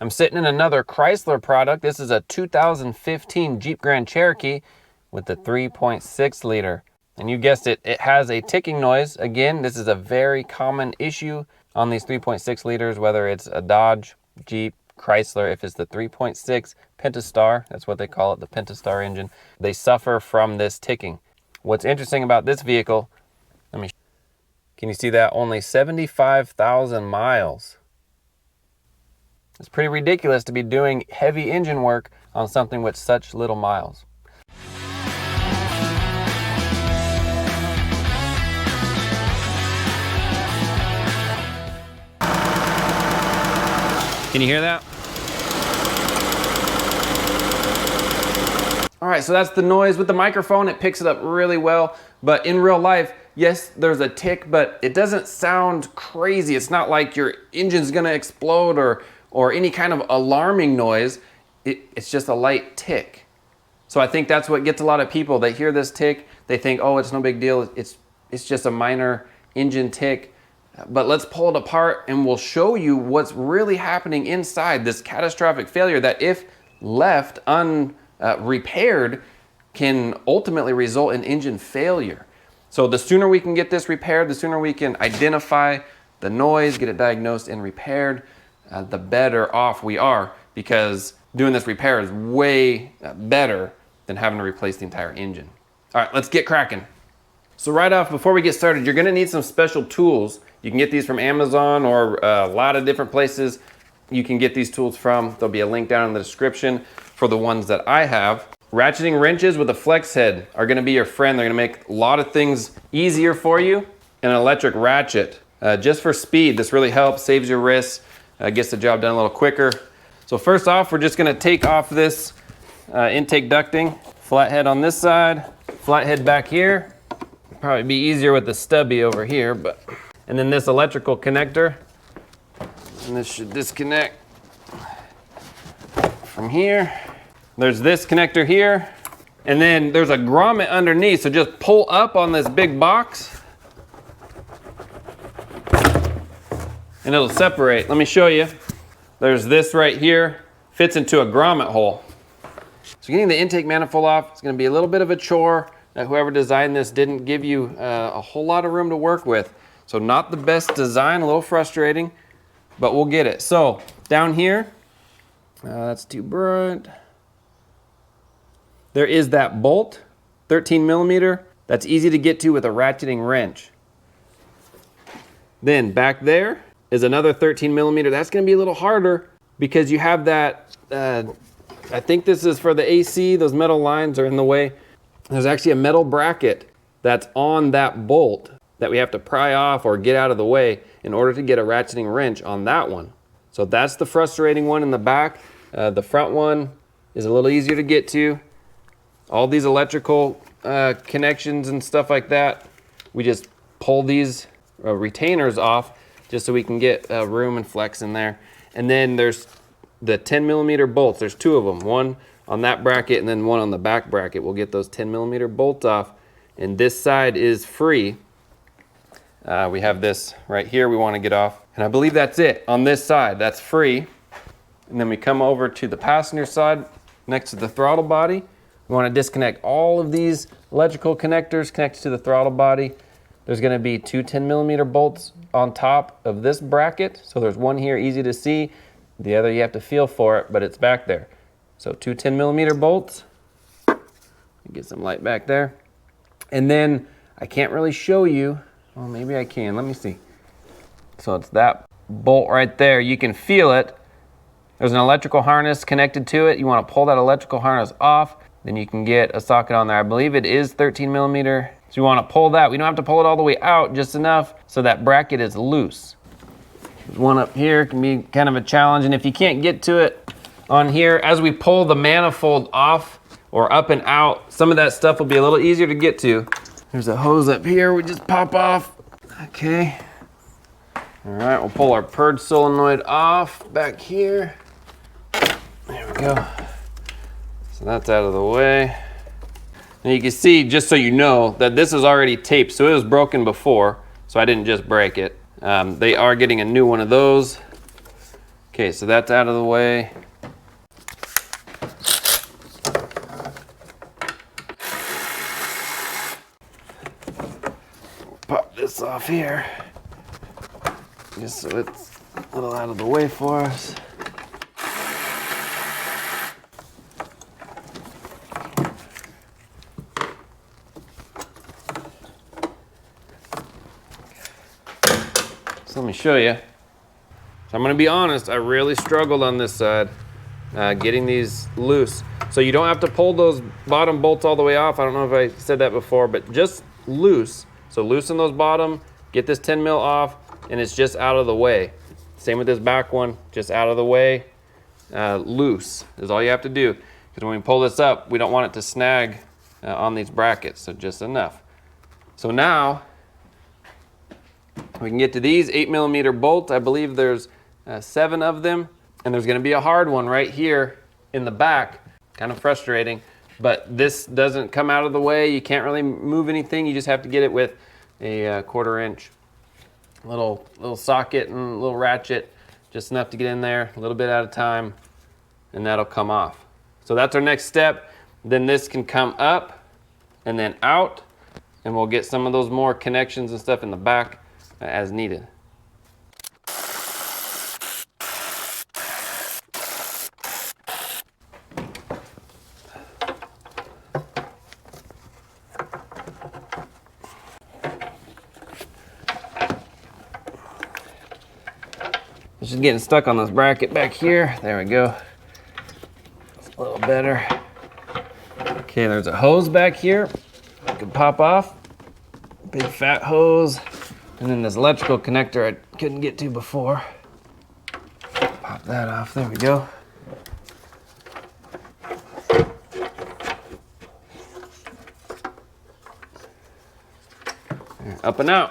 I'm sitting in another Chrysler product. This is a 2015 Jeep Grand Cherokee with the 3.6 liter. And you guessed it, it has a ticking noise. Again, this is a very common issue on these 3.6 liters, whether it's a Dodge, Jeep, Chrysler. If it's the 3.6 Pentastar, that's what they call it, the Pentastar engine, they suffer from this ticking. What's interesting about this vehicle, can you see that? Only 75,000 miles. It's pretty ridiculous to be doing heavy engine work on something with such little miles. Can you hear that? All right, so that's the noise. With the microphone, it picks it up really well, but in real life, yes, there's a tick, but it doesn't sound crazy. It's not like your engine's gonna explode or any kind of alarming noise. It's just a light tick. So I think that's what gets a lot of people. They hear this tick, they think, oh, it's no big deal. It's just a minor engine tick. But let's pull it apart and we'll show you what's really happening inside this catastrophic failure that, if left unrepaired, can ultimately result in engine failure. So the sooner we can get this repaired, the sooner we can identify the noise, get it diagnosed and repaired, the better off we are, because doing this repair is way better than having to replace the entire engine. All right, let's get cracking. So right off, before we get started, you're gonna need some special tools. You can get these from Amazon or a lot of different places you can get these tools from. There'll be a link down in the description for the ones that I have. Ratcheting wrenches with a flex head are gonna be your friend. They're gonna make a lot of things easier for you. And an electric ratchet, just for speed. This really helps, saves your wrists, gets the job done a little quicker. So first off, we're just gonna take off this intake ducting. Flathead on this side, flathead back here. Probably be easier with the stubby over here, but. And then this electrical connector. And this should disconnect from here. There's this connector here. And then there's a grommet underneath, so just pull up on this big box. And it'll separate. Let me show you. There's this right here, fits into a grommet hole. So getting the intake manifold off is gonna be a little bit of a chore. Whoever designed this didn't give you a whole lot of room to work with. So not the best design, a little frustrating, but we'll get it. So down here, that's too bright. There is that bolt, 13 millimeter. That's easy to get to with a ratcheting wrench. Then back there is another 13 millimeter. That's gonna be a little harder because you have that, I think this is for the AC, those metal lines are in the way. There's actually a metal bracket that's on that bolt that we have to pry off or get out of the way in order to get a ratcheting wrench on that one. So that's the frustrating one in the back. The front one is a little easier to get to. All these electrical connections and stuff like that, we just pull these retainers off just so we can get room and flex in there. And then there's the 10 millimeter bolts. There's two of them, one on that bracket and then one on the back bracket. We'll get those 10 millimeter bolts off. And this side is free. We have this right here we want to get off. And I believe that's it on this side, that's free. And then we come over to the passenger side next to the throttle body. We want to disconnect all of these electrical connectors connected to the throttle body. There's going to be two 10 millimeter bolts on top of this bracket. So there's one here easy to see. The other you have to feel for it, but it's back there. So two 10 millimeter bolts. Get some light back there. And then I can't really show you. Well, maybe I can. Let me see. So it's that bolt right there. You can feel it. There's an electrical harness connected to it. You want to pull that electrical harness off. Then you can get a socket on there. I believe it is 13 millimeter. So you want to pull that. We don't have to pull it all the way out, just enough so that bracket is loose. There's one up here, can be kind of a challenge. And if you can't get to it on here, as we pull the manifold off or up and out, some of that stuff will be a little easier to get to. There's a hose up here we just pop off. Okay. All right, we'll pull our purge solenoid off back here. There we go. So that's out of the way. And you can see, just so you know, that this is already taped. So it was broken before, so I didn't just break it. They are getting a new one of those. Okay, so that's out of the way. Pop this off here, just so it's a little out of the way for us. So let me show you. So I'm gonna be honest, I really struggled on this side, getting these loose. So you don't have to pull those bottom bolts all the way off. I don't know if I said that before, but just loose. So loosen those bottom, get this 10 mil off, and it's just out of the way. Same with this back one, just out of the way, loose is all you have to do. Because when we pull this up, we don't want it to snag on these brackets, so just enough. So now, we can get to these 8mm bolts. I believe there's 7 of them, and there's gonna be a hard one right here in the back. Kind of frustrating, but this doesn't come out of the way. You can't really move anything. You just have to get it with a 1/4 inch little socket and a little ratchet, just enough to get in there, a little bit at a time, and that'll come off. So that's our next step. Then this can come up and then out, and we'll get some of those more connections and stuff in the back as needed. It's just getting stuck on this bracket back here. There we go. It's a little better. Okay, there's a hose back here. You can pop off. Big fat hose. And then this electrical connector I couldn't get to before. Pop that off. There we go. Up and out.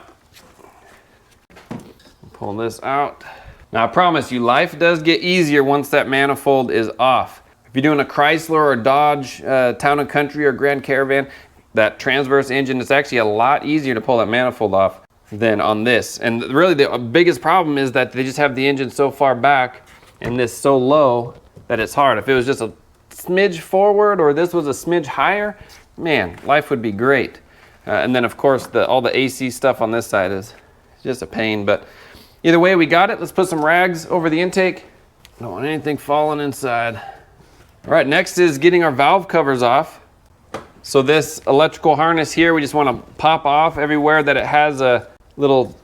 Pull this out. Now I promise you, life does get easier once that manifold is off. If you're doing a Chrysler or Dodge Town and Country or Grand Caravan, that transverse engine, it's actually a lot easier to pull that manifold off than on this. And really the biggest problem is that they just have the engine so far back and this so low that it's hard. If it was just a smidge forward or this was a smidge higher, man, life would be great. And then of course all the AC stuff on this side is just a pain, but either way, we got it. Let's put some rags over the intake. Don't want anything falling inside. All right, next is getting our valve covers off. So this electrical harness here, we just want to pop off everywhere that it has a little,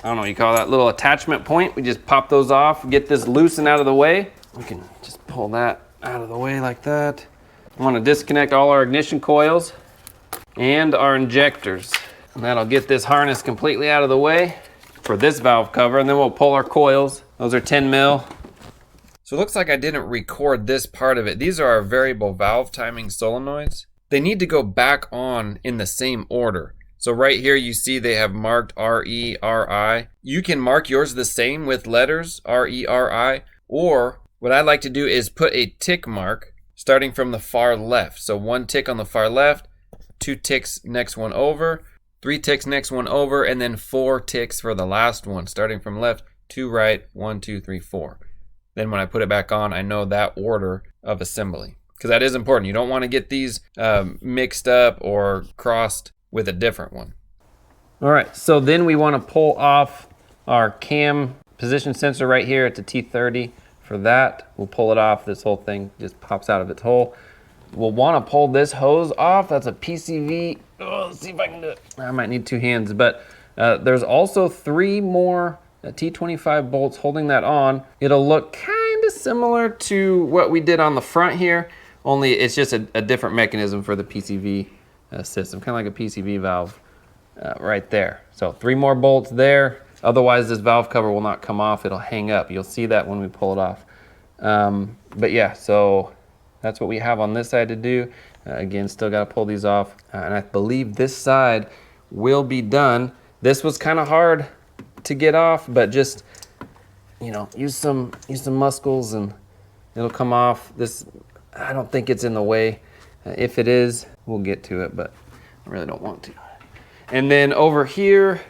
I don't know what you call that, little attachment point. We just pop those off, get this loose and out of the way. We can just pull that out of the way like that. I want to disconnect all our ignition coils and our injectors. And that'll get this harness completely out of the way for this valve cover, and then we'll pull our coils. Those are 10 mil. So it looks like I didn't record this part of it. These are our variable valve timing solenoids. They need to go back on in the same order. So right here you see they have marked RE, RI. You can mark yours the same with letters, RE, RI, or what I like to do is put a tick mark starting from the far left. So 1 tick on the far left, 2 ticks next one over, 3 ticks next one over, and then 4 ticks for the last one, starting from left to right, 1, 2, 3, 4. Then when I put it back on, I know that order of assembly. Because that is important. You don't want to get these mixed up or crossed with a different one. All right, so then we want to pull off our cam position sensor right here at the T30. For that, we'll pull it off. This whole thing just pops out of its hole. We'll want to pull this hose off. That's a PCV. Oh, let's see if I can do it. I might need 2 hands, but there's also 3 more T25 bolts holding that on. It'll look kind of similar to what we did on the front here, only it's just a different mechanism for the PCV system, kind of like a PCV valve right there. So 3 more bolts there. Otherwise, this valve cover will not come off. It'll hang up. You'll see that when we pull it off. But yeah, so that's what we have on this side to do. Again, still got to pull these off. And I believe this side will be done. This was kind of hard to get off, but just, you know, use some muscles and it'll come off. This, I don't think it's in the way. If it is, we'll get to it, but I really don't want to. And then over here,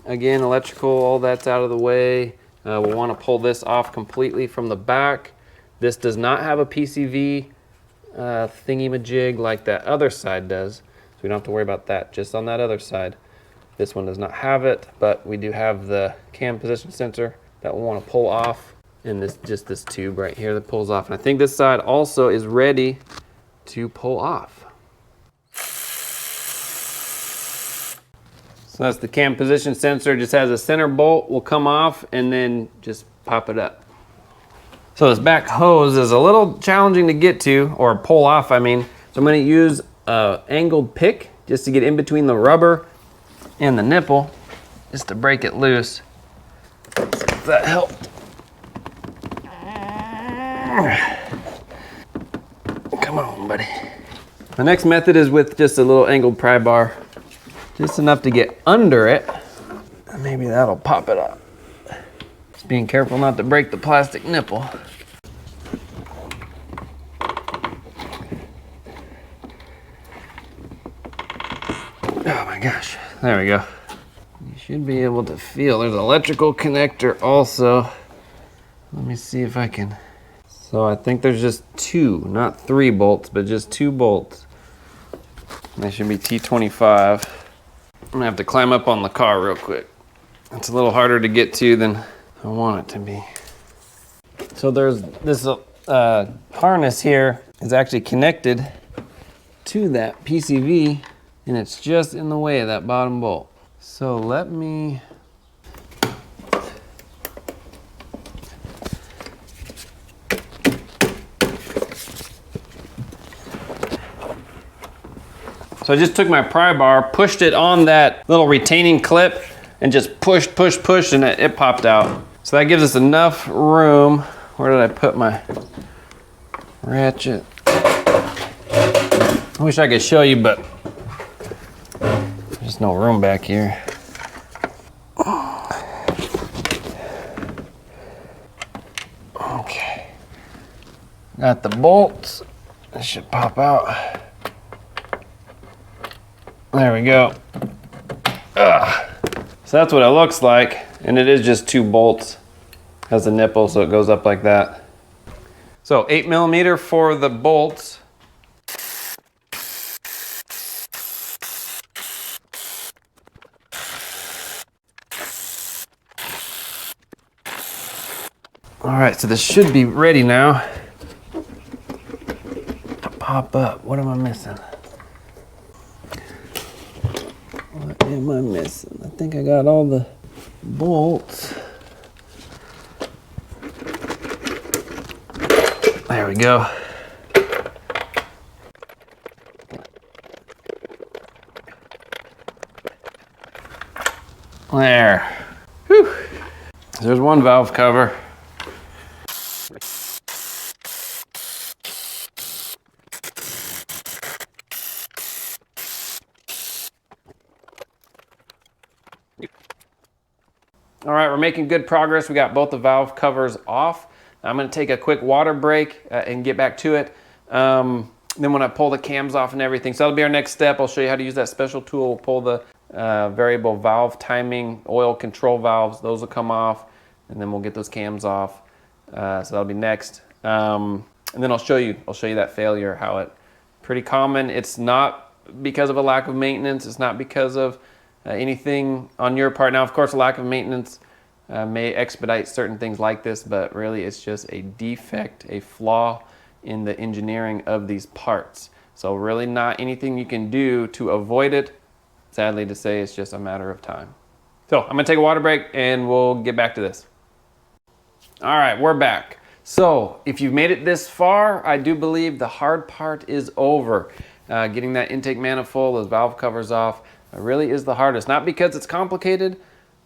again, electrical, all that's out of the way. We'll want to pull this off completely from the back. This does not have a PCV thingy-majig like that other side does, so we don't have to worry about that, just on that other side. This one does not have it, but we do have the cam position sensor that we'll want to pull off, and just this tube right here that pulls off. And I think this side also is ready to pull off. So that's the cam position sensor. Just has a center bolt, will come off and then just pop it up. So this back hose is a little challenging to get to, or pull off, I mean. So I'm gonna use an angled pick just to get in between the rubber and the nipple, just to break it loose. Let's see if that helped. Come on, buddy. The next method is with just a little angled pry bar, just enough to get under it. Maybe that'll pop it up. Just being careful not to break the plastic nipple. Oh my gosh, there we go. You should be able to feel, there's an electrical connector also. Let me see if I can. So I think there's just 2, not 3 bolts, but just 2 bolts. They should be T25. I'm gonna have to climb up on the car real quick. It's a little harder to get to than I want it to be. So there's this harness here is actually connected to that PCV, and it's just in the way of that bottom bolt. So let me, so I just took my pry bar, pushed it on that little retaining clip, and just pushed, and it popped out. So that gives us enough room. Where did I put my ratchet? I wish I could show you, but there's no room back here. Okay. Got the bolts. This should pop out. There we go. So that's what it looks like, and it is just 2 bolts. Has a nipple, so it goes up like that. So 8mm for the bolts. All right, so this should be ready now to pop up. What am I missing? What am I missing? I think I got all the bolts. There we go. There. Whew. There's one valve cover. All right, we're making good progress. We got both the valve covers off. I'm gonna take a quick water break and get back to it. Then when I pull the cams off and everything, so that'll be our next step. I'll show you how to use that special tool. We'll pull the variable valve timing, oil control valves. Those will come off, and then we'll get those cams off. So that'll be next. And then I'll show you that failure, how it, pretty common. It's not because of a lack of maintenance. It's not because of anything on your part. Now, of course, a lack of maintenance may expedite certain things like this, but really it's just a defect, a flaw in the engineering of these parts. So really not anything you can do to avoid it. Sadly to say, it's just a matter of time. So I'm gonna take a water break and we'll get back to this. All right, we're back. So if you've made it this far, I do believe the hard part is over. Getting that intake manifold, those valve covers off, really is the hardest. Not because it's complicated,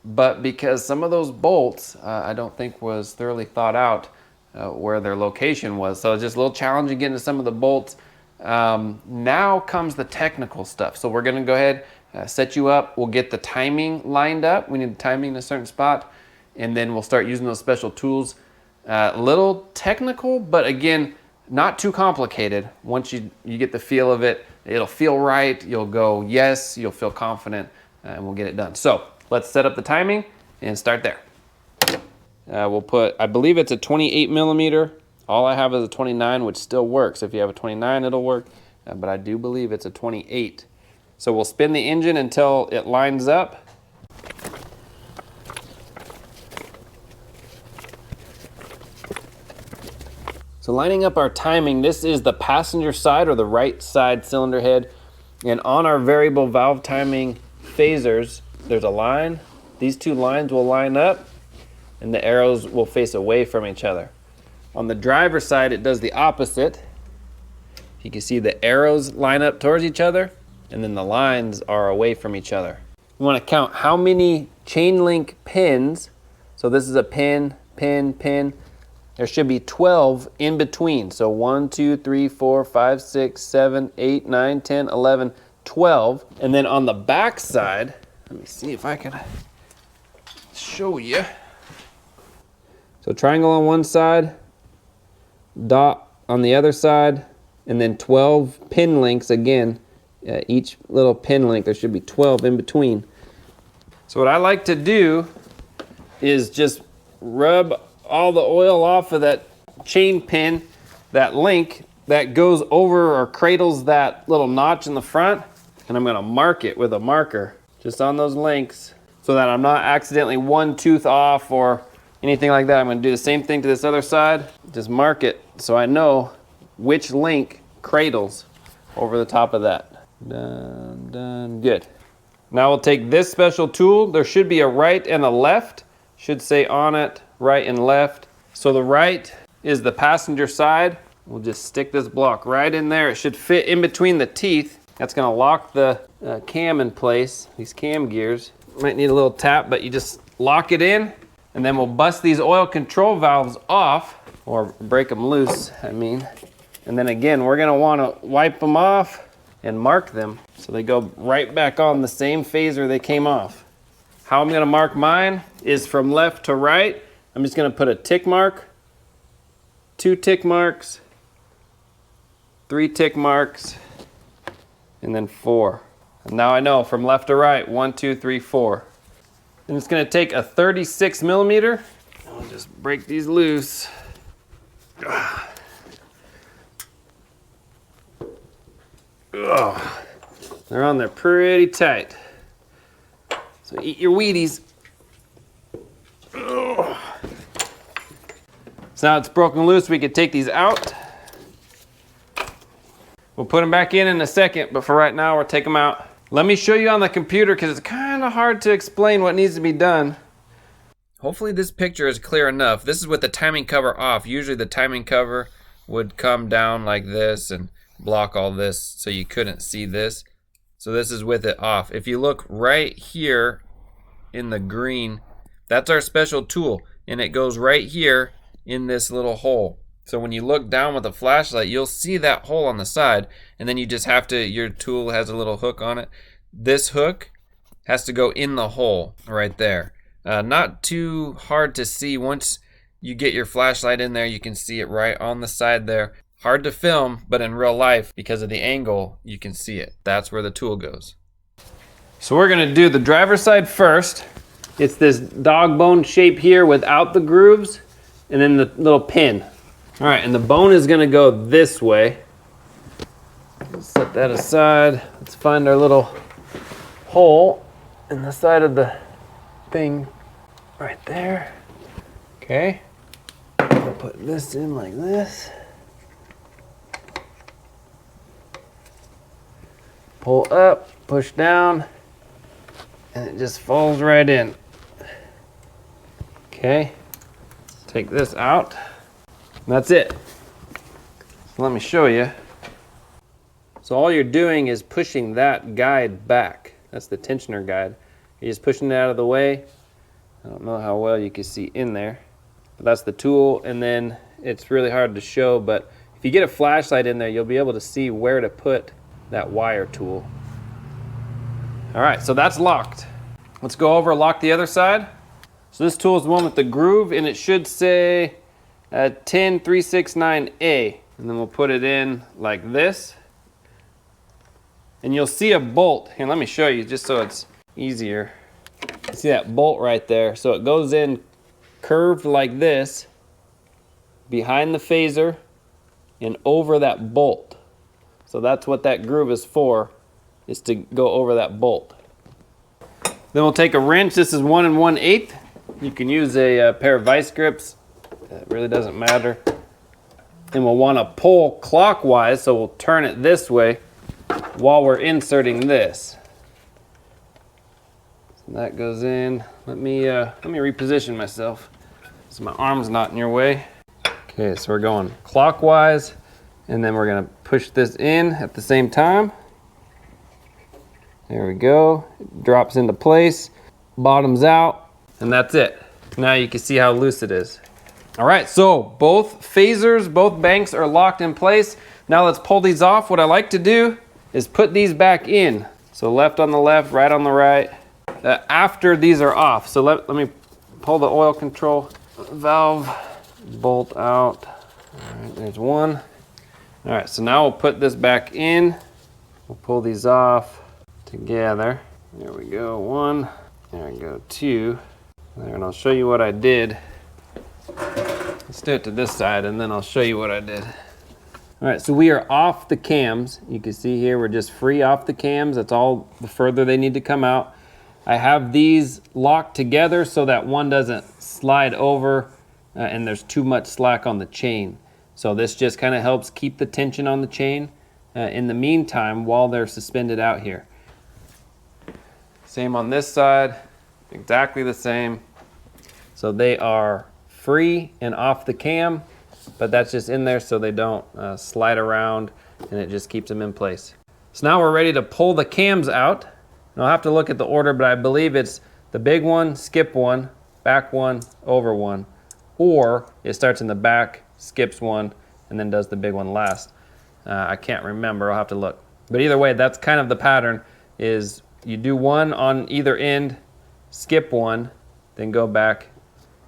but because some of those bolts I don't think was thoroughly thought out where their location was. So it's just a little challenging getting to some of the bolts. Now comes the technical stuff. So we're gonna go ahead, set you up. We'll get the timing lined up. We need the timing in a certain spot, and then we'll start using those special tools. Little technical, but again, not too complicated. Once you get the feel of it, it'll feel right. You'll go yes, you'll feel confident, and we'll get it done. So let's set up the timing and start there. we'll put, I believe it's a 28 millimeter. All I have is a 29, which still works. If you have a 29, it'll work, but I do believe it's a 28. So we'll spin the engine until it lines up. So lining up our timing, this is the passenger side or the right side cylinder head. And on our variable valve timing phasers, there's a line. These two lines will line up and the arrows will face away from each other. On the driver's side, it does the opposite. You can see the arrows line up towards each other and then the lines are away from each other. We want to count how many chain link pins. So this is a pin, pin, pin. There should be 12 in between. So 1, 2, 3, 4, 5, 6, 7, 8, 9, 10, 11, 12. And then on the back side, let me see if I can show you. So triangle on one side, dot on the other side, and then 12 pin links again. Each little pin link, there should be 12 in between. So what I like to do is just rub all the oil off of that chain pin, that link that goes over or cradles that little notch in the front, and I'm gonna mark it with a marker just on those links so that I'm not accidentally one tooth off or anything like that. I'm gonna do the same thing to this other side, just mark it so I know which link cradles over the top of that. Done, done, good. Now we'll take this special tool. There should be a right and a left, should say on it, right and left. So the right is the passenger side. We'll just stick this block right in there. It should fit in between the teeth. That's gonna lock the cam in place, these cam gears. Might need a little tap, but you just lock it in, and then we'll bust these oil control valves off, or break them loose, I mean. And then again, we're gonna wanna wipe them off and mark them so they go right back on the same phaser they came off. How I'm gonna mark mine is from left to right. I'm just gonna put a tick mark, 2 tick marks, 3 tick marks, and then 4. And now I know from left to right, 1, 2, 3, 4. And it's gonna take a 36 millimeter. I'll just break these loose. Oh, they're on there pretty tight. So eat your Wheaties. Oh. So now it's broken loose, we could take these out. We'll put them back in a second, but for right now, we'll take them out. Let me show you on the computer because it's kind of hard to explain what needs to be done. Hopefully this picture is clear enough. This is with the timing cover off. Usually the timing cover would come down like this and block all this so you couldn't see this. So this is with it off. If you look right here in the green, that's our special tool, and it goes right here in this little hole. So when you look down with a flashlight, you'll see that hole on the side, and then you just have to, your tool has a little hook on it. This hook has to go in the hole right there. Not too hard to see. Once you get your flashlight in there, you can see it right on the side there. Hard to film, but in real life, because of the angle, you can see it. That's where the tool goes. So we're gonna do the driver's side first. It's this dog bone shape here without the grooves, and then the little pin. All right, and the bone is gonna go this way. Let's set that aside. Let's find our little hole in the side of the thing right there. Okay, we'll put this in like this. Pull up, push down, and it just falls right in. Okay, take this out. And that's it. So let me show you. So all you're doing is pushing that guide back. That's the tensioner guide. You're just pushing it out of the way. I don't know how well you can see in there, but that's the tool. And then it's really hard to show, but if you get a flashlight in there, you'll be able to see where to put that wire tool. All right, so that's locked. Let's go over, lock the other side. So this tool is the one with the groove, and it should say 10369A. And then we'll put it in like this. And you'll see a bolt. Here, let me show you just so it's easier. You see that bolt right there? So it goes in curved like this behind the phaser and over that bolt. So that's what that groove is for, is to go over that bolt. Then we'll take a wrench. This is 1 1/8. You can use a pair of vice grips. It really doesn't matter. And we'll want to pull clockwise, so we'll turn it this way while we're inserting this. So that goes in. Let me reposition myself so my arm's not in your way. Okay, so we're going clockwise, and then we're gonna push this in at the same time. There we go. It drops into place, bottoms out, and that's it. Now you can see how loose it is. All right, so both phasers, both banks are locked in place. Now let's pull these off. What I like to do is put these back in. So left on the left, right on the right, after these are off. So let me pull the oil control valve, bolt out. All right, there's one. All right, so now we'll put this back in. We'll pull these off together. There we go, 1. There we go, 2. There, and I'll show you what I did. Let's do it to this side, and then I'll show you what I did. All right, so we are off the cams. You can see here, we're just free off the cams. That's all the further they need to come out. I have these locked together so that one doesn't slide over and there's too much slack on the chain. So this just kind of helps keep the tension on the chain in the meantime while they're suspended out here. Same on this side, exactly the same. So they are free and off the cam, but that's just in there so they don't slide around, and it just keeps them in place. So now we're ready to pull the cams out. And I'll have to look at the order, but I believe it's the big one, skip one, back one, over one, or it starts in the back, skips one, and then does the big one last. I can't remember, I'll have to look. But either way, that's kind of the pattern, is you do one on either end, skip one, then go back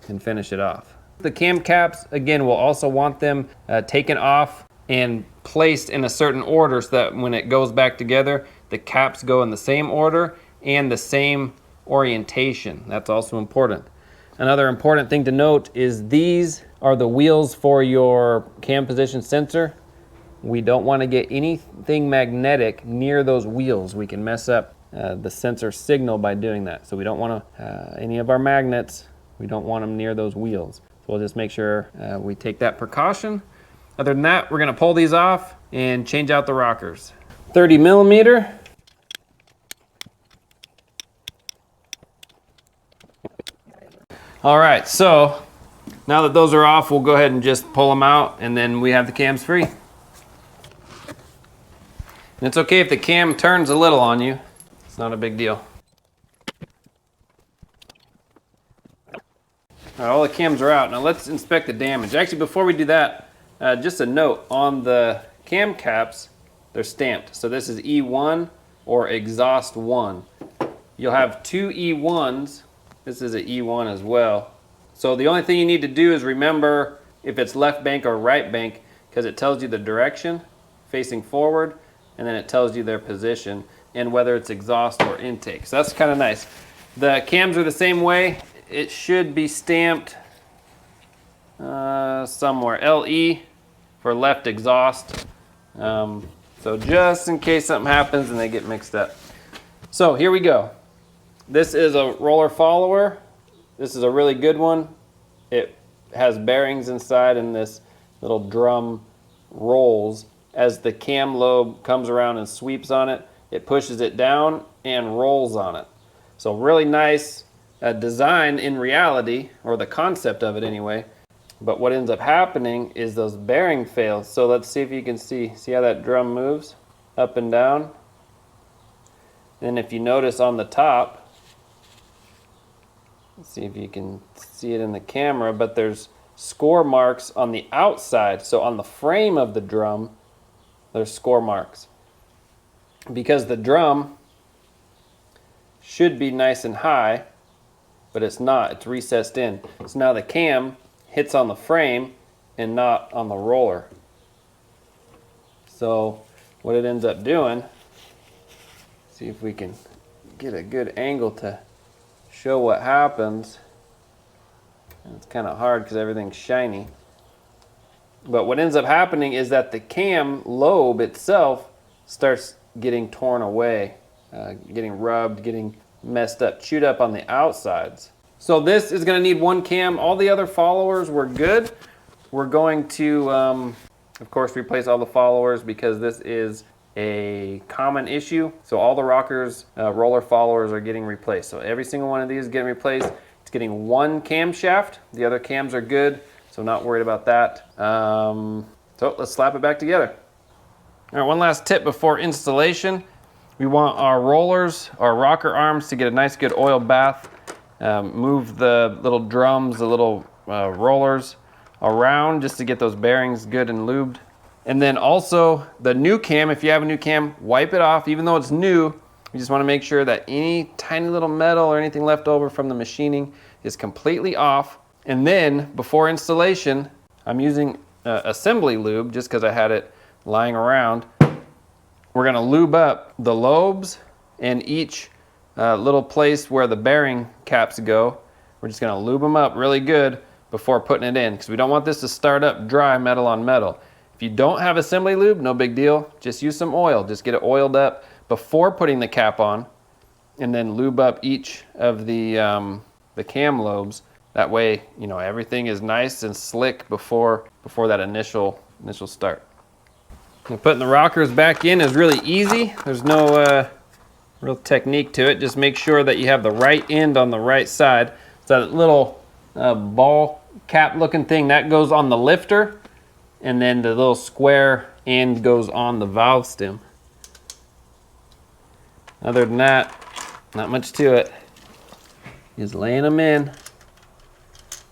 and finish it off. The cam caps, again, we'll also want them taken off and placed in a certain order so that when it goes back together, the caps go in the same order and the same orientation. That's also important. Another important thing to note is these are the wheels for your cam position sensor. We don't want to get anything magnetic near those wheels. We can mess up the sensor signal by doing that. So we don't want to, any of our magnets, we don't want them near those wheels. So we'll just make sure we take that precaution. Other than that, we're going to pull these off and change out the rockers. 30 millimeter. All right, so now that those are off, we'll go ahead and just pull them out, and then we have the cams free. And it's okay if the cam turns a little on you. It's not a big deal. All right, all the cams are out. Now let's inspect the damage. Actually, before we do that, just a note, on the cam caps, they're stamped. So this is E1 or exhaust 1. You'll have 2 E1s. This is an E1 as well. So the only thing you need to do is remember if it's left bank or right bank, because it tells you the direction facing forward, and then it tells you their position and whether it's exhaust or intake. So that's kind of nice. The cams are the same way. It should be stamped somewhere. LE for left exhaust. So just in case something happens and they get mixed up. So here we go. This is a roller follower. This is a really good one. It has bearings inside, and this little drum rolls. As the cam lobe comes around and sweeps on it, it pushes it down and rolls on it. So really nice design in reality, or the concept of it anyway. But what ends up happening is those bearing fails. So let's see if you can see how that drum moves up and down. And if you notice on the top, let's see if you can see it in the camera, but there's score marks on the outside. So on the frame of the drum, there's score marks. Because the drum should be nice and high, but it's not, it's recessed in. So now the cam hits on the frame and not on the roller. So what it ends up doing, see if we can get a good angle to show what happens. It's kind of hard because everything's shiny. But what ends up happening is that the cam lobe itself starts getting torn away, getting rubbed, getting messed up, chewed up on the outsides. So this is going to need one cam. All the other followers were good. We're going to, of course, replace all the followers because this is a common issue. So all the rockers, roller followers are getting replaced. So every single one of these is getting replaced. It's getting one camshaft. The other cams are good, so not worried about that. So let's slap it back together. All right, one last tip before installation. We want our rollers, our rocker arms to get a nice good oil bath. Move the little drums, the little rollers around just to get those bearings good and lubed. And then also the new cam, if you have a new cam, wipe it off. Even though it's new, you just want to make sure that any tiny little metal or anything left over from the machining is completely off. And then before installation, I'm using assembly lube just because I had it lying around. We're going to lube up the lobes and each little place where the bearing caps go. We're just going to lube them up really good before putting it in because we don't want this to start up dry metal on metal. If you don't have assembly lube, no big deal. Just use some oil. Just get it oiled up before putting the cap on and then lube up each of the cam lobes. That way, you know, everything is nice and slick before that initial start. And putting the rockers back in is really easy. There's no real technique to it. Just make sure that you have the right end on the right side. So that little ball cap looking thing, that goes on the lifter, and then the little square end goes on the valve stem. Other than that, not much to it. Just laying them in,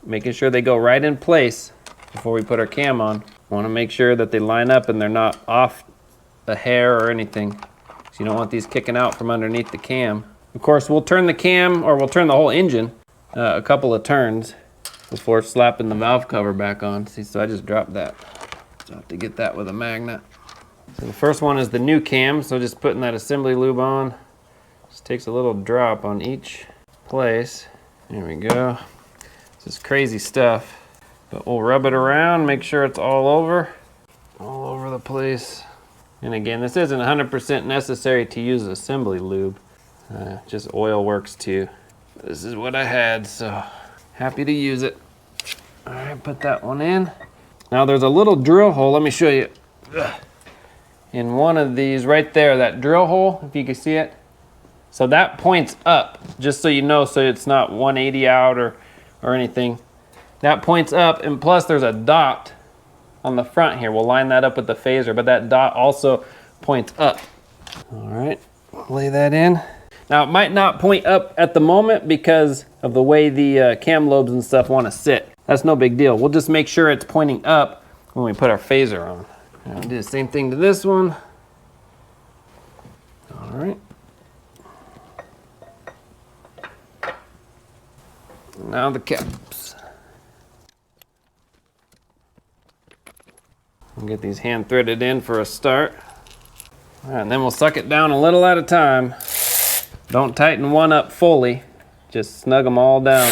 making sure they go right in place before we put our cam on. Want to make sure that they line up and they're not off a hair or anything. So you don't want these kicking out from underneath the cam. Of course, we'll turn the cam, or we'll turn the whole engine a couple of turns before slapping the valve cover back on. See, so I just dropped that. So I have to get that with a magnet. So the first one is the new cam, so just putting that assembly lube on. Just takes a little drop on each place. There we go. This is crazy stuff. But we'll rub it around, make sure it's all over the place. And again, this isn't 100% necessary to use assembly lube. Just oil works too. This is what I had, so happy to use it. All right, put that one in. Now there's a little drill hole, let me show you. In one of these right there, that drill hole, if you can see it. So that points up, just so you know, so it's not 180 out or anything. That points up, and plus there's a dot on the front here. We'll line that up with the phaser, but that dot also points up. All right, lay that in. Now it might not point up at the moment because of the way the cam lobes and stuff want to sit. That's no big deal. We'll just make sure it's pointing up when we put our phaser on. I'll do the same thing to this one. All right. Now the caps. We'll get these hand threaded in for a start. All right, and then we'll suck it down a little at a time. Don't tighten one up fully, just snug them all down.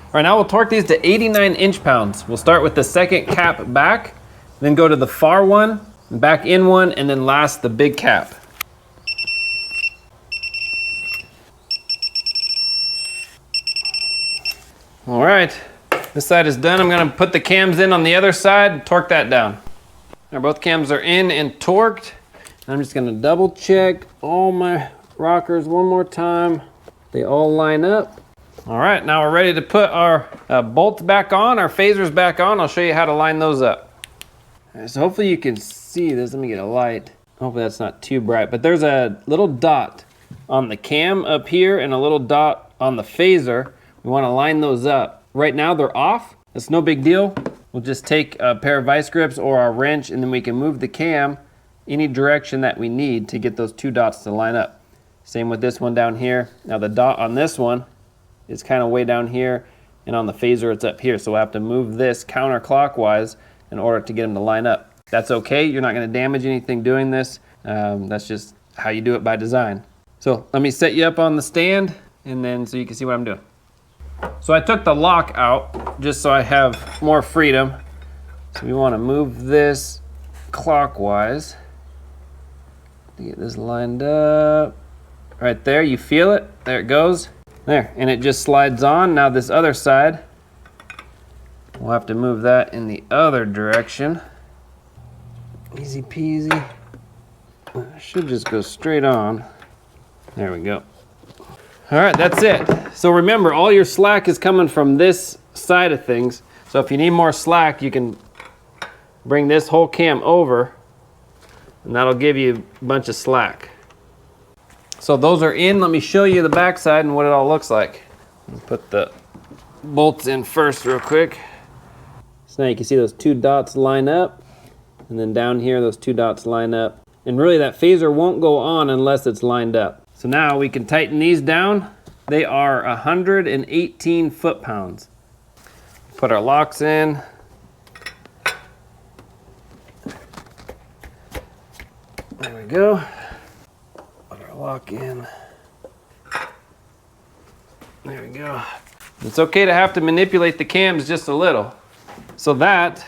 All right, now we'll torque these to 89 inch-pounds. We'll start with the second cap back, then go to the far one, back in one, and then last the big cap. All right, this side is done. I'm gonna put the cams in on the other side and torque that down. Now both cams are in and torqued. I'm just gonna double check all my rockers one more time. They all line up. All right, now we're ready to put our bolts back on, our phasers back on. I'll show you how to line those up. All right, so hopefully you can see this. Let me get a light. Hopefully that's not too bright, but there's a little dot on the cam up here and a little dot on the phaser. We wanna line those up. Right now they're off. It's no big deal. We'll just take a pair of vice grips or our wrench, and then we can move the cam any direction that we need to get those two dots to line up. Same with this one down here. Now the dot on this one is kind of way down here, and on the phaser it's up here. So we'll have to move this counterclockwise in order to get them to line up. That's okay, you're not gonna damage anything doing this. That's just how you do it by design. So let me set you up on the stand and then so you can see what I'm doing. So I took the lock out just so I have more freedom. So we want to move this clockwise to get this lined up. Right there, you feel it? There it goes. There, and it just slides on. Now this other side, we'll have to move that in the other direction. Easy peasy. Should just go straight on. There we go. All right, that's it. So remember, all your slack is coming from this side of things. So if you need more slack, you can bring this whole cam over, and that'll give you a bunch of slack. So those are in. Let me show you the back side and what it all looks like. Put the bolts in first real quick. So now you can see those two dots line up, and then down here those two dots line up. And really that phaser won't go on unless it's lined up. So now we can tighten these down. They are 118 foot-pounds. Put our locks in. There we go. Put our lock in. There we go. It's okay to have to manipulate the cams just a little. So that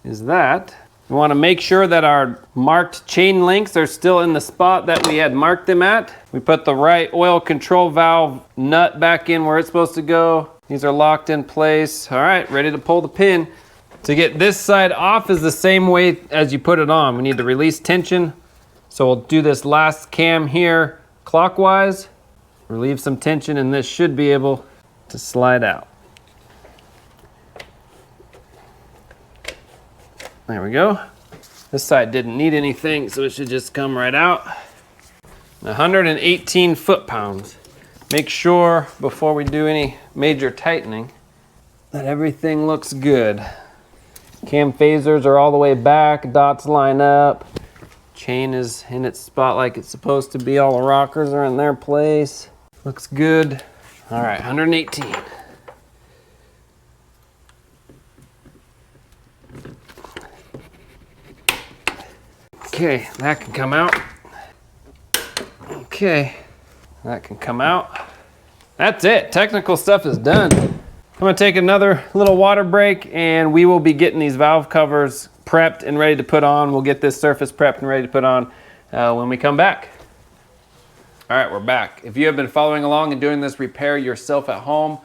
is that. We want to make sure that our marked chain links are still in the spot that we had marked them at. We put the right oil control valve nut back in where it's supposed to go. These are locked in place. All right, ready to pull the pin. To get this side off is the same way as you put it on. We need to release tension. So we'll do this last cam here clockwise, relieve some tension, and this should be able to slide out. There we go. This side didn't need anything, so it should just come right out. 118 foot-pounds. Make sure before we do any major tightening that everything looks good. Cam phasers are all the way back, dots line up. Chain is in its spot like it's supposed to be. All the rockers are in their place. Looks good. All right, 118. Okay, that can come out. Okay, that can come out. That's it. Technical stuff is done. I'm gonna take another little water break, and we will be getting these valve covers prepped and ready to put on. We'll get this surface prepped and ready to put on when we come back. All right, we're back. If you have been following along and doing this repair yourself at home,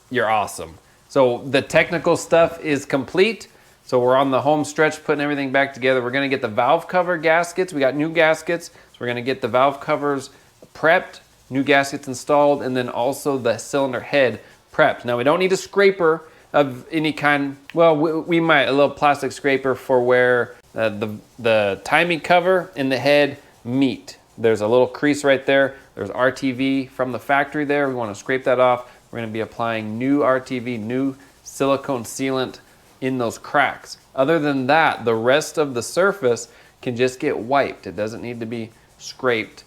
you're awesome. So the technical stuff is complete. So we're on the home stretch, putting everything back together. We're gonna get the valve cover gaskets. We got new gaskets. So we're gonna get the valve covers prepped, new gaskets installed, and then also the cylinder head prepped. Now we don't need a scraper of any kind. Well, we might, a little plastic scraper for where the timing cover and the head meet. There's a little crease right there. There's RTV from the factory there. We wanna scrape that off. We're gonna be applying new RTV, new silicone sealant in those cracks. Other than that, the rest of the surface can just get wiped. It doesn't need to be scraped,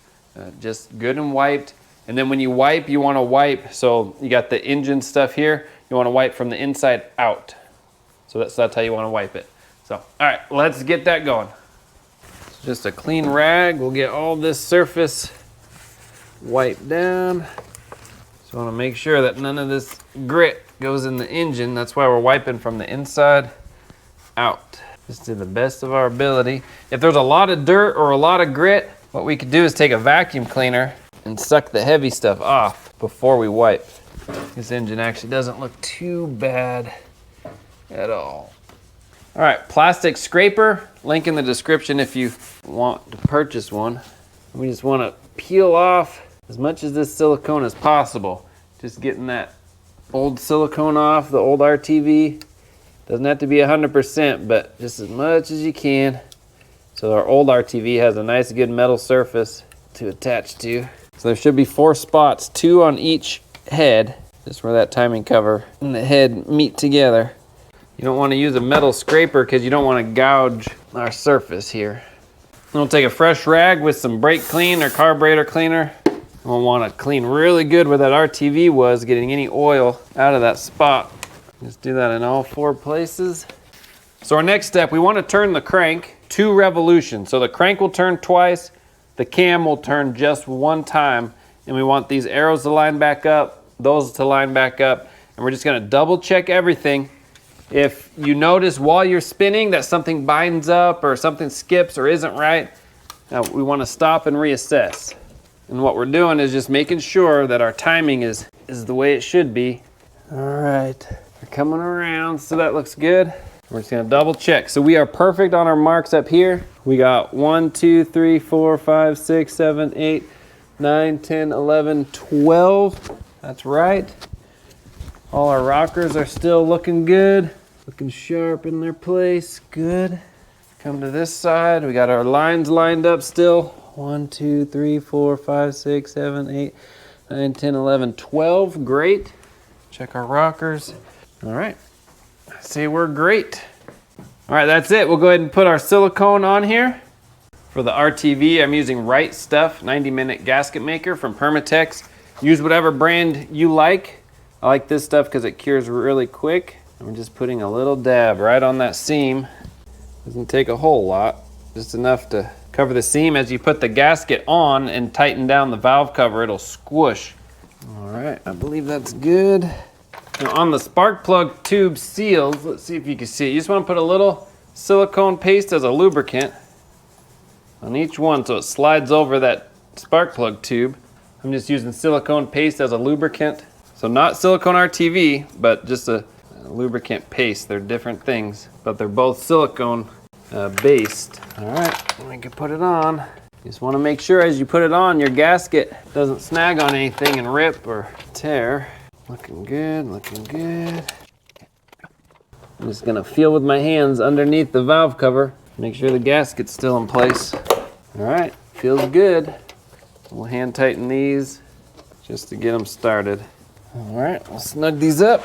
just good and wiped. And then when you wipe, you wanna wipe, so you got the engine stuff here, you wanna wipe from the inside out. So that's how you wanna wipe it. So, all right, let's get that going. So just a clean rag, we'll get all this surface wiped down. So I wanna make sure that none of this grit goes in the engine. That's why we're wiping from the inside out. Just to the best of our ability. If there's a lot of dirt or a lot of grit, what we could do is take a vacuum cleaner and suck the heavy stuff off before we wipe. This engine actually doesn't look too bad at all. All right, plastic scraper, link in the description if you want to purchase one. We just want to peel off as much of this silicone as possible. Just getting that old silicone off, the old RTV. Doesn't have to be 100%, but just as much as you can. So our old RTV has a nice good metal surface to attach to. So there should be 4 spots, 2 on each head, just where that timing cover and the head meet together. You don't want to use a metal scraper because you don't want to gouge our surface here. We'll take a fresh rag with some brake clean or carburetor cleaner. We'll want to clean really good where that RTV was, getting any oil out of that spot. Just do that in all 4 places. So our next step, we want to turn the crank 2 revolutions. So the crank will turn twice, the cam will turn just 1 time, and we want these arrows to line back up, those to line back up, and we're just gonna double check everything. If you notice while you're spinning that something binds up or something skips or isn't right, we wanna stop and reassess. And what we're doing is just making sure that our timing is the way it should be. All right, we're coming around, so that looks good. We're just gonna double check. So we are perfect on our marks up here. We got 1, 2, 3, 4, 5, 6, 7, 8, 9, 10, 11, 12. That's right. All our rockers are still looking good, looking sharp in their place. Good. Come to this side. We got our lines lined up still. 1, 2, 3, 4, 5, 6, 7, 8, 9, 10, 11, 12. Great. Check our rockers. All right. I say we're great. All right, that's it. We'll go ahead and put our silicone on here. For the RTV, I'm using Right Stuff 90-minute gasket maker from Permatex. Use whatever brand you like. I like this stuff because it cures really quick. I'm just putting a little dab right on that seam. Doesn't take a whole lot, just enough to cover the seam. As you put the gasket on and tighten down the valve cover, it'll squish. All right, I believe that's good. Now on the spark plug tube seals, let's see if you can see it. You just want to put a little silicone paste as a lubricant on each one so it slides over that spark plug tube. I'm just using silicone paste as a lubricant. So not silicone RTV, but just a lubricant paste. They're different things, but they're both silicone based. All right, we can put it on. You just want to make sure as you put it on, your gasket doesn't snag on anything and rip or tear. Looking good, looking good. I'm just gonna feel with my hands underneath the valve cover, make sure the gasket's still in place. All right, feels good. We'll hand tighten these just to get them started. All right, we'll snug these up.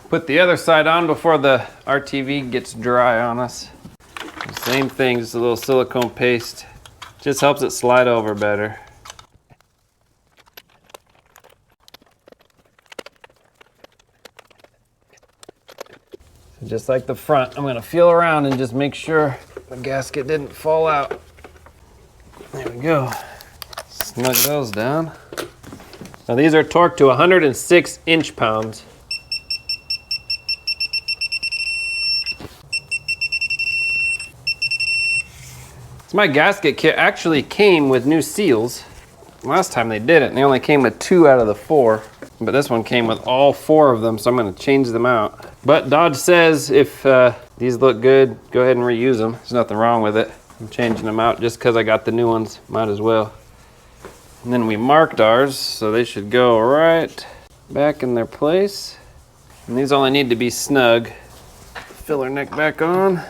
Put the other side on before the RTV gets dry on us. Same thing, just a little silicone paste. Just helps it slide over better. So just like the front, I'm gonna feel around and just make sure the gasket didn't fall out. There we go. Snug those down. Now these are torqued to 106 inch-pounds. So my gasket kit actually came with new seals. Last time they did it, and they only came with 2 out of the 4. But this one came with all 4 of them, so I'm gonna change them out. But Dodge says if these look good, go ahead and reuse them. There's nothing wrong with it. I'm changing them out just because I got the new ones, might as well. And then we marked ours, so they should go right back in their place. And these only need to be snug. Fill our neck back on.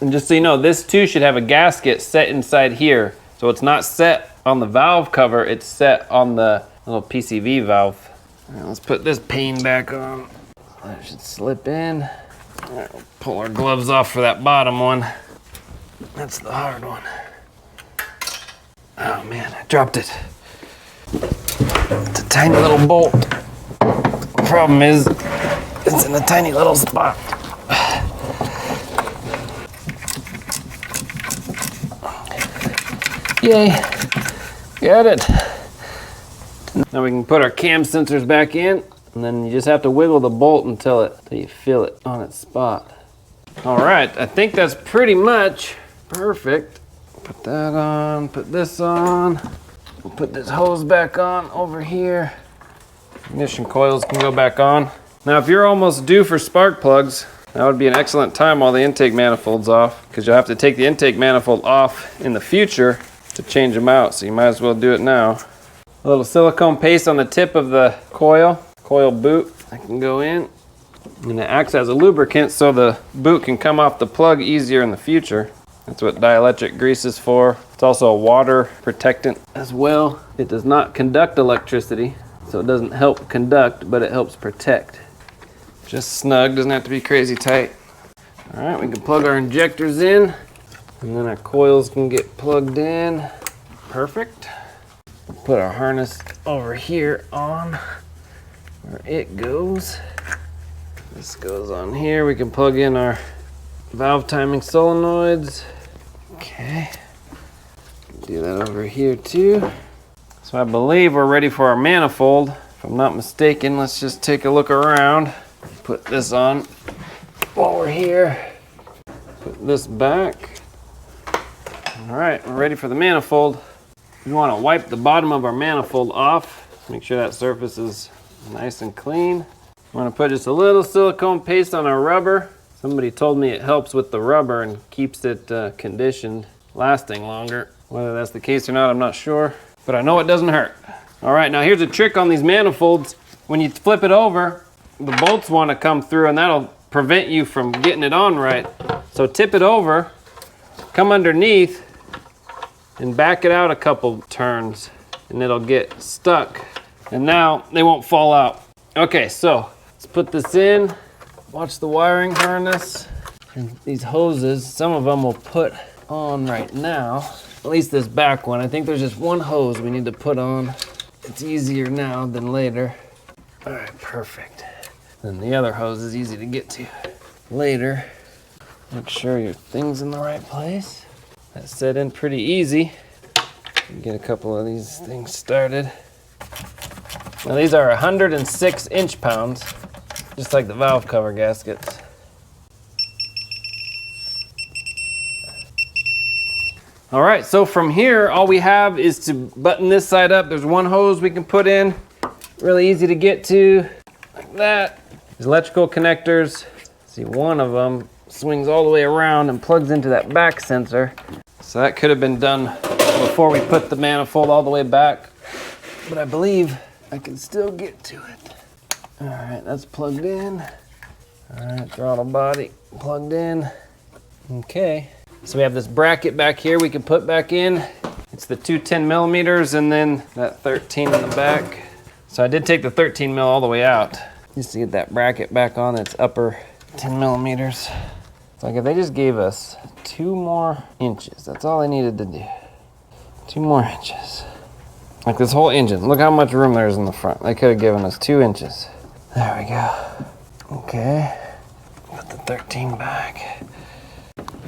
And just so you know, this too should have a gasket set inside here. So it's not set on the valve cover, it's set on the little PCV valve. All right, let's put this pane back on. That should slip in. All right, we'll pull our gloves off for that bottom one. That's the hard one. Oh man, I dropped it. It's a tiny little bolt. The problem is, it's in a tiny little spot. Yay, got it. Now we can put our cam sensors back in, and then you just have to wiggle the bolt until you feel it on its spot. All right, I think that's pretty much perfect. Put that on, put this on. We'll put this hose back on over here. Ignition coils can go back on. Now if you're almost due for spark plugs, that would be an excellent time while the intake manifold's off, because you'll have to take the intake manifold off in the future to change them out, so you might as well do it now. A little silicone paste on the tip of the coil boot. That can go in, and it acts as a lubricant so the boot can come off the plug easier in the future. That's what dielectric grease is for. It's also a water protectant as well. It does not conduct electricity, so it doesn't help conduct, but it helps protect. Just snug, doesn't have to be crazy tight. All right, we can plug our injectors in, and then our coils can get plugged in. Perfect. Put our harness over here on where it goes. This goes on here. We can plug in our valve timing solenoids. Okay. Do that over here too. So I believe we're ready for our manifold. If I'm not mistaken, let's just take a look around. Put this on while we're here. Put this back. All right, we're ready for the manifold. We want to wipe the bottom of our manifold off. Make sure that surface is nice and clean. We want to put just a little silicone paste on our rubber. Somebody told me it helps with the rubber and keeps it conditioned, lasting longer. Whether that's the case or not, I'm not sure, but I know it doesn't hurt. All right, now here's a trick on these manifolds. When you flip it over, the bolts want to come through and that'll prevent you from getting it on right. So tip it over, come underneath, and back it out a couple turns, and it'll get stuck. And now they won't fall out. Okay, so let's put this in. Watch the wiring harness. And these hoses, some of them we'll put on right now. At least this back one. I think there's just one hose we need to put on. It's easier now than later. All right, perfect. Then the other hose is easy to get to later. Make sure your thing's in the right place. That's set in pretty easy. Get a couple of these things started. Now these are 106 inch-pounds, just like the valve cover gaskets. All right, so from here, all we have is to button this side up. There's one hose we can put in, really easy to get to, like that. There's electrical connectors. See, one of them swings all the way around and plugs into that back sensor. So that could have been done before we put the manifold all the way back, but I believe I can still get to it. All right, that's plugged in. All right, throttle body plugged in. Okay. So we have this bracket back here we can put back in. It's the two 10 millimeters and then that 13 in the back. So I did take the 13 mil all the way out just to get that bracket back on its upper 10 millimeters. It's like if they just gave us 2 more inches, that's all I needed to do. 2 more inches. Like this whole engine, look how much room there is in the front. They could have given us 2 inches. There we go. Okay, put the 13 back.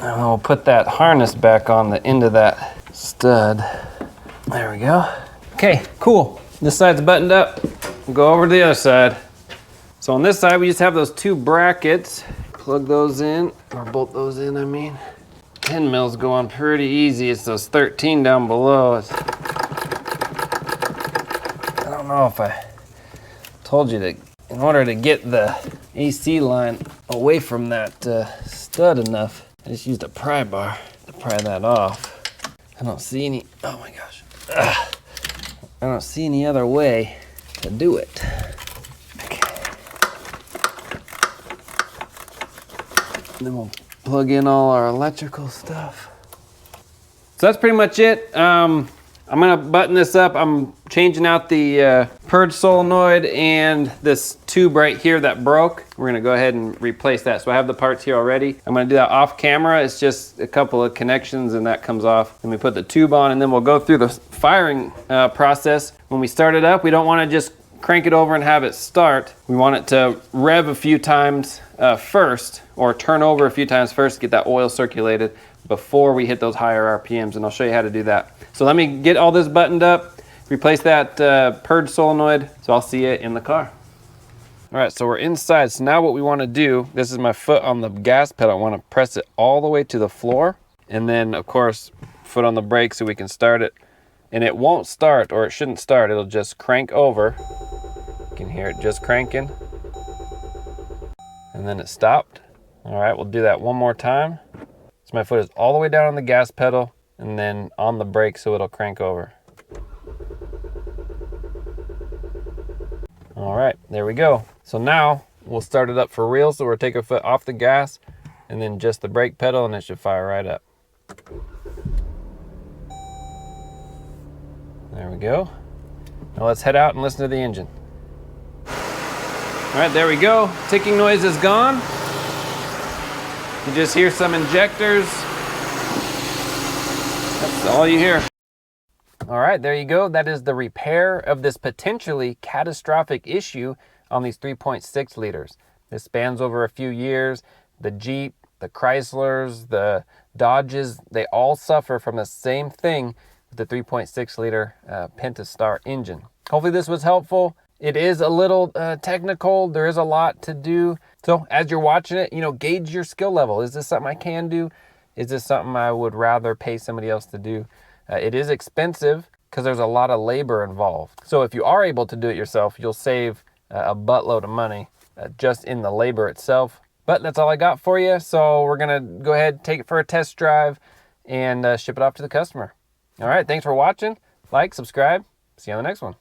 And we'll put that harness back on the end of that stud. There we go. Okay, cool. This side's buttoned up. We'll go over to the other side. So on this side, we just have those 2 brackets. Plug those in, or bolt those in, I mean. 10 mils go on pretty easy. It's those 13 down below. I don't know if I told you that in order to get the AC line away from that stud enough, I just used a pry bar to pry that off. I don't see any, oh my gosh. I don't see any other way to do it. Okay. And then we'll plug in all our electrical stuff. So that's pretty much it. I'm gonna button this up. I'm changing out the purge solenoid and this tube right here that broke. We're gonna go ahead and replace that. So I have the parts here already. I'm gonna do that off camera. It's just a couple of connections and that comes off. Then we put the tube on and then we'll go through the firing process. When we start it up, we don't wanna just crank it over and have it start. We want it to rev a few times first, or turn over a few times first to get that oil circulated before we hit those higher RPMs, and I'll show you how to do that. So let me get all this buttoned up, replace that purge solenoid, so I'll see you in the car. All right, so we're inside. So now what we want to do, this is my foot on the gas pedal. I want to press it all the way to the floor, and then of course, foot on the brake so we can start it. And it won't start, or it shouldn't start. It'll just crank over. You can hear it just cranking. And then it stopped. All right, we'll do that one more time. So my foot is all the way down on the gas pedal and then on the brake so it'll crank over. All right, there we go. So now we'll start it up for real. So we'll take our foot off the gas and then just the brake pedal and it should fire right up. There we go. Now let's head out and listen to the engine. All right, there we go. Ticking noise is gone. You just hear some injectors. That's all you hear. All right, there you go. That is the repair of this potentially catastrophic issue on these 3.6 liters. This spans over a few years. The Jeep, the Chryslers, the Dodges, they all suffer from the same thing with the 3.6 liter Pentastar engine. Hopefully this was helpful. It is a little technical. There is a lot to do. So as you're watching it, gauge your skill level. Is this something I can do? Is this something I would rather pay somebody else to do? It is expensive because there's a lot of labor involved. So if you are able to do it yourself, you'll save a buttload of money just in the labor itself. But that's all I got for you. So we're gonna go ahead, take it for a test drive, and ship it off to the customer. All right, thanks for watching. Like, subscribe. See you on the next one.